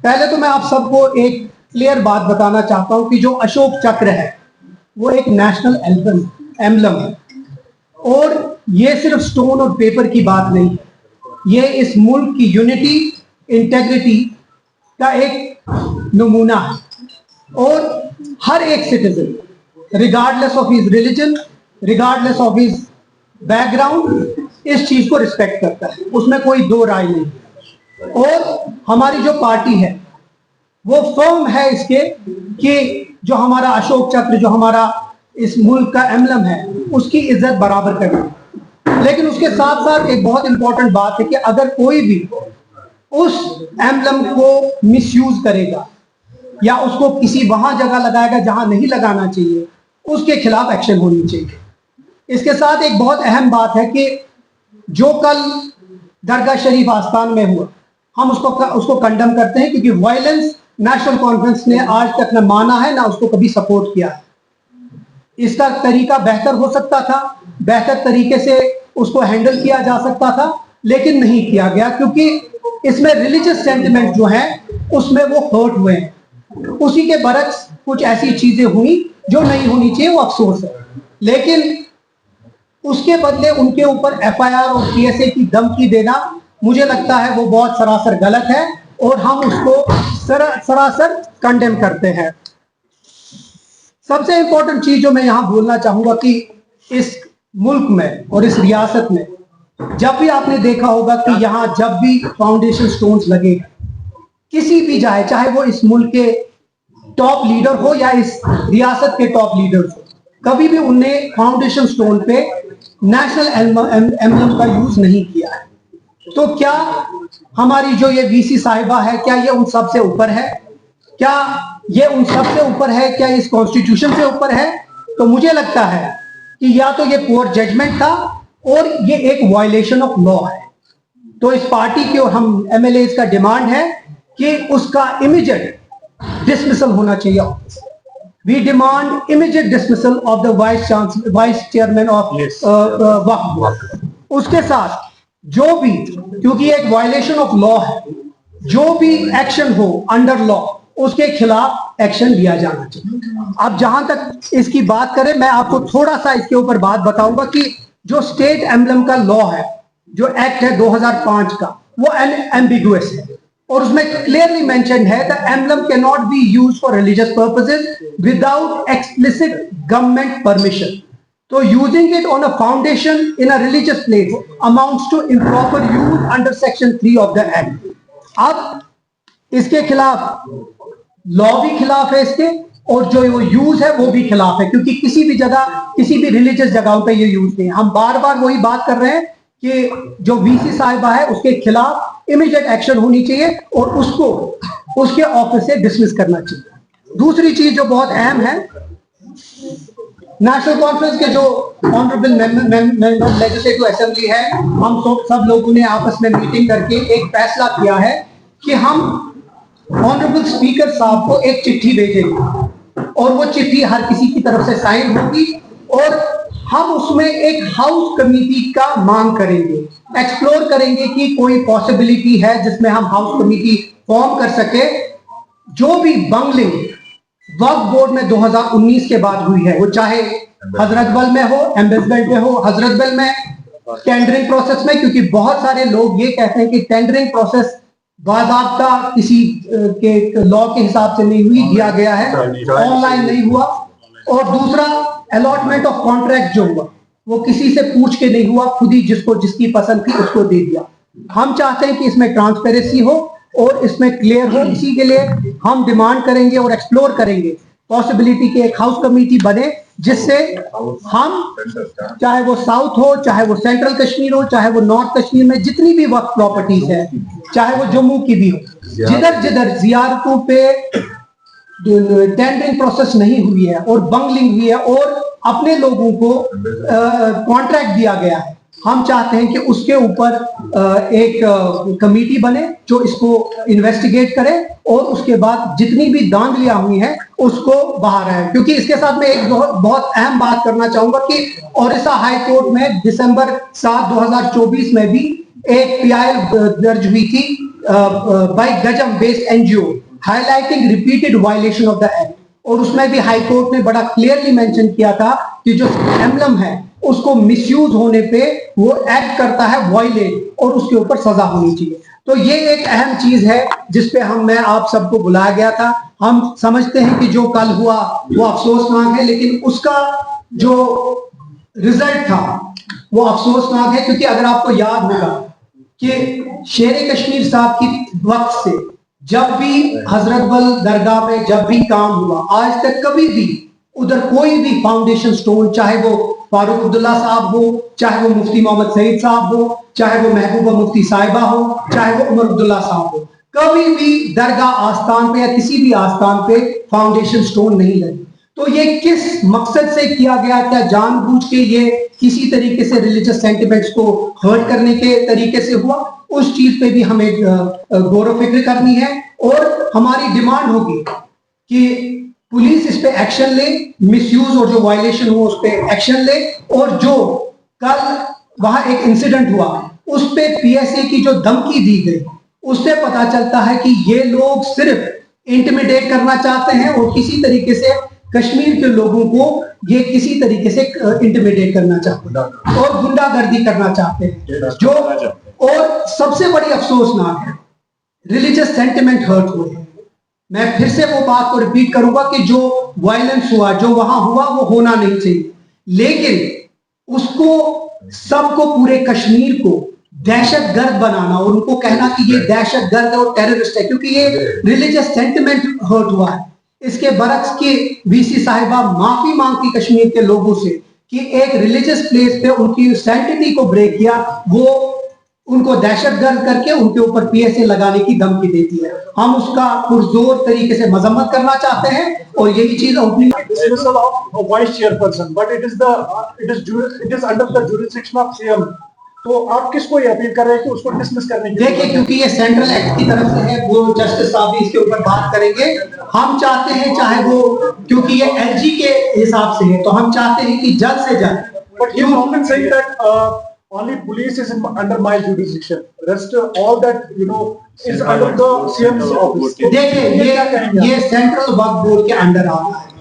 पहले तो मैं आप सबको एक क्लियर बात बताना चाहता हूं कि जो अशोक चक्र है वो एक नेशनल एम्बलम है और ये सिर्फ स्टोन और पेपर की बात नहीं है, ये इस मुल्क की यूनिटी इंटेग्रिटी का एक नमूना है और हर एक citizen regardless of his religion, regardless of his background इस चीज को रिस्पेक्ट करता है, उसमें कोई दो राय नहीं। और हमारी जो पार्टी है वो फर्म है इसके कि जो हमारा अशोक चक्र, जो हमारा इस मुल्क का एम्बलम है, उसकी इज्जत बराबर करना। लेकिन उसके साथ साथ एक बहुत इंपॉर्टेंट बात है कि अगर कोई भी उस एम्बलम को मिसयूज करेगा या उसको किसी वहां जगह लगाएगा जहां नहीं लगाना चाहिए, उसके खिलाफ एक्शन होनी चाहिए। इसके साथ एक बहुत अहम बात है कि जो कल दरगाह शरीफ आस्थान में हुआ, हम उसको कंडम करते हैं क्योंकि वायलेंस नेशनल कॉन्फ्रेंस ने आज तक न माना है ना उसको कभी सपोर्ट किया है। इसका तरीका बेहतर हो सकता था, बेहतर तरीके से उसको हैंडल किया जा सकता था, लेकिन नहीं किया गया क्योंकि इसमें रिलीजियस सेंटिमेंट जो है उसमें वो हर्ट हुए हैं। उसी के बरक्स कुछ ऐसी चीजें हुई जो नहीं होनी चाहिए, वो अफसोस है। लेकिन उसके बदले उनके ऊपर एफआईआर और पीएसए की धमकी देना मुझे लगता है वो बहुत सरासर गलत है और हम उसको सरासर कंडेम करते हैं। सबसे इंपॉर्टेंट चीज जो मैं यहां बोलना चाहूंगा कि इस मुल्क में और इस रियासत में जब भी आपने देखा होगा कि यहां जब भी फाउंडेशन स्टोन्स लगे किसी भी जाए, चाहे वो इस मुल्क के टॉप लीडर हो या इस रियासत के टॉप लीडर हो, कभी भी उनने फाउंडेशन स्टोन पे नेशनल एम्बलम का यूज नहीं किया है। तो क्या हमारी जो ये वीसी साहिबा है, क्या ये उन सब से ऊपर है? क्या ये उन सब से ऊपर है? क्या इस कॉन्स्टिट्यूशन से ऊपर है? तो मुझे लगता है कि या तो ये पुअर जजमेंट था और ये एक वायलेशन ऑफ लॉ है। तो इस पार्टी की और हम एमएलए का डिमांड है कि उसका इमीडिएट डिसमिसल होना चाहिए। We demand immediate dismissal of the vice chairman of Waqf board. उसके साथ जो भी, क्योंकि एक वायलेशन ऑफ लॉ है, जो भी एक्शन हो अंडर लॉ उसके खिलाफ एक्शन लिया जाना चाहिए। अब जहां तक इसकी बात करें, मैं आपको थोड़ा सा इसके ऊपर बात बताऊंगा कि जो स्टेट एम्बलम का लॉ है, जो एक्ट है 2005 का, वो एम्बिगुअस है और उसमें क्लियरली मेंशन है the emblem can not be used for religious purposes without explicit government permission. तो using it on a foundation in a religious place amounts to improper use under section 3 of the act. अब इसके खिलाफ law भी खिलाफ है इसके, और जो वो यूज है वो भी खिलाफ है, क्योंकि किसी भी जगह, किसी भी रिलीजियस जगहों पे ये यूज नहीं। हम बार बार वही बात कर रहे हैं कि जो वीसी साहिबा है उसके खिलाफ इमीडिएट एक्शन होनी चाहिए और उसको उसके ऑफिस से डिसमिस करना चाहिए। दूसरी चीज जो बहुत अहम है, नेशनल कॉन्फ्रेंस के जो ऑनरेबल मेंबर लेजिस्लेटिव असेंबली है, हम सब लोगों ने आपस में मीटिंग करके एक फैसला किया है कि हम ऑनरेबल स्पीकर साहब को एक चिट्ठी भेजेंगे और वो चिट्ठी हर किसी की तरफ से साइन होगी और हम उसमें एक हाउस कमेटी का मांग करेंगे, एक्सप्लोर करेंगे कि कोई पॉसिबिलिटी है जिसमें हम हाउस कमेटी फॉर्म कर सके। जो भी बंगलिंग वक्फ बोर्ड में 2019 के बाद हुई है, वो चाहे हजरतबल में हो, एम्बेसमेंट में हो, हजरतबल में टेंडरिंग प्रोसेस में, क्योंकि बहुत सारे लोग ये कहते हैं कि टेंडरिंग प्रोसेस बाज़ाब्ता किसी के लॉ के हिसाब से नहीं हुई, दिया गया है, ऑनलाइन नहीं हुआ। और दूसरा, अलॉटमेंट ऑफ कॉन्ट्रैक्ट जो हुआ वो किसी से पूछ के नहीं हुआ, खुद ही जिसको जिसकी पसंद थी उसको दे दिया। हम चाहते हैं कि इसमें ट्रांसपेरेंसी हो और इसमें क्लियर हो। इसी के लिए हम डिमांड करेंगे और एक्सप्लोर करेंगे पॉसिबिलिटी कि एक हाउस कमेटी बने जिससे हम, चाहे वो साउथ हो, चाहे वो सेंट्रल कश्मीर हो, चाहे वो नॉर्थ कश्मीर में जितनी भी वक्फ प्रॉपर्टीज है, चाहे वो जम्मू की भी हो, जिधर जिधर जियारतों पे टेंडरिंग प्रोसेस नहीं हुई है और बंगलिंग हुई है और अपने लोगों को कॉन्ट्रैक्ट दिया गया है, हम चाहते हैं कि उसके ऊपर एक कमेटी बने जो इसको इन्वेस्टिगेट करे और उसके बाद जितनी भी दांधलियां हुई हैं उसको बाहर आए। क्योंकि इसके साथ मैं एक बहुत अहम बात करना चाहूंगा कि ओडिशा हाई कोर्ट में दिसंबर 7, 2024 में भी एक PIL दर्ज हुई थी बाय गजम based NGO highlighting repeated violation of the act, और उसमें भी हाई कोर्ट ने बड़ा क्लियरली मेंशन किया था कि जो एम्बलम है उसको मिसयूज होने पे वो एक्ट करता है वायलेट और उसके ऊपर सजा होनी चाहिए। तो ये एक अहम चीज है जिसपे मैं आप सबको बुलाया गया था। हम समझते हैं कि जो कल हुआ वो अफसोसनाक है, लेकिन उसका जो रिजल्ट था वो अफसोसनाक है, क्योंकि अगर आपको याद होगा कि शेर कश्मीर साहब की वक्त से जब भी हजरत बल दरगाह में जब भी काम हुआ, आज तक कभी भी उधर कोई भी फाउंडेशन स्टोन, चाहे वो फारूक अब्दुल्ला साहब हो, चाहे वो मुफ्ती मोहम्मद सईद साहब हो, चाहे वो महबूबा मुफ्ती साहिबा हो, चाहे वो उमर अब्दुल्ला साहब हो, कभी भी दरगाह आस्थान पे या किसी भी आस्थान पे फाउंडेशन स्टोन नहीं लगे। तो ये किस मकसद से किया गया? क्या जानबूझ के ये किसी तरीके से रिलीजियस सेंटिमेंट्स को हर्ट करने के तरीके से हुआ? उस चीज पे भी हमें गौर फिक्र करनी है, और हमारी डिमांड होगी कि पुलिस इस पे एक्शन ले, मिसयूज और जो वायलेशन हुआ उस पे एक्शन ले, और जो कल वहां एक इंसिडेंट हुआ उस पे PSA की जो धमकी दी गई उससे पता चलता है कि ये लोग सिर्फ इंटिमिडेट करना चाहते हैं और किसी तरीके से कश्मीर के लोगों को ये किसी तरीके से इंटिमिडेट करना चाहते हैं और गुंडागर्दी करना चाहते हैं। जो और सबसे बड़ी अफसोसनाक है, रिलीजियस सेंटिमेंट हर्ट हुए। मैं फिर से वो बात को रिपीट करूंगा कि जो वायलेंस हुआ, जो वहां हुआ, वो होना नहीं चाहिए, लेकिन उसको सबको, पूरे कश्मीर को दहशतगर्द बनाना और उनको कहना कि ये दहशतगर्द और टेररिस्ट है क्योंकि ये रिलीजियस सेंटिमेंट हर्ट हुआ है। इसके बरक्स की VC साहिबा माफी मांगती कश्मीर के लोगों से कि एक रिलीजियस प्लेस पे उनकी सैंक्टिटी को ब्रेक किया, वो उनको दहशतगर्द करके उनके ऊपर PSA लगाने की धमकी देती है। हम उसका पुरजोर तरीके से मजम्मत करना चाहते हैं और यही चीज opening dismissal of a vice chairperson, but it is under the jurisdiction of CM. तो आप किसको ये अपील कर रहे हैं कि उसको डिसमिस करने की? देखिए, क्योंकि ये सेंट्रल एक्ट की तरफ से है, वो जस्टिस साहब भी इसके ऊपर बात करेंगे। हम चाहते हैं, चाहे वो, क्योंकि ये LG के हिसाब से है, तो हम चाहते हैं कि जल्द से जल्द। But you often say that only police is under my jurisdiction. Rest all that is under the CM's office. देखिए, ये सेंट्रल वक्फ बोर्ड के अंडर आता है।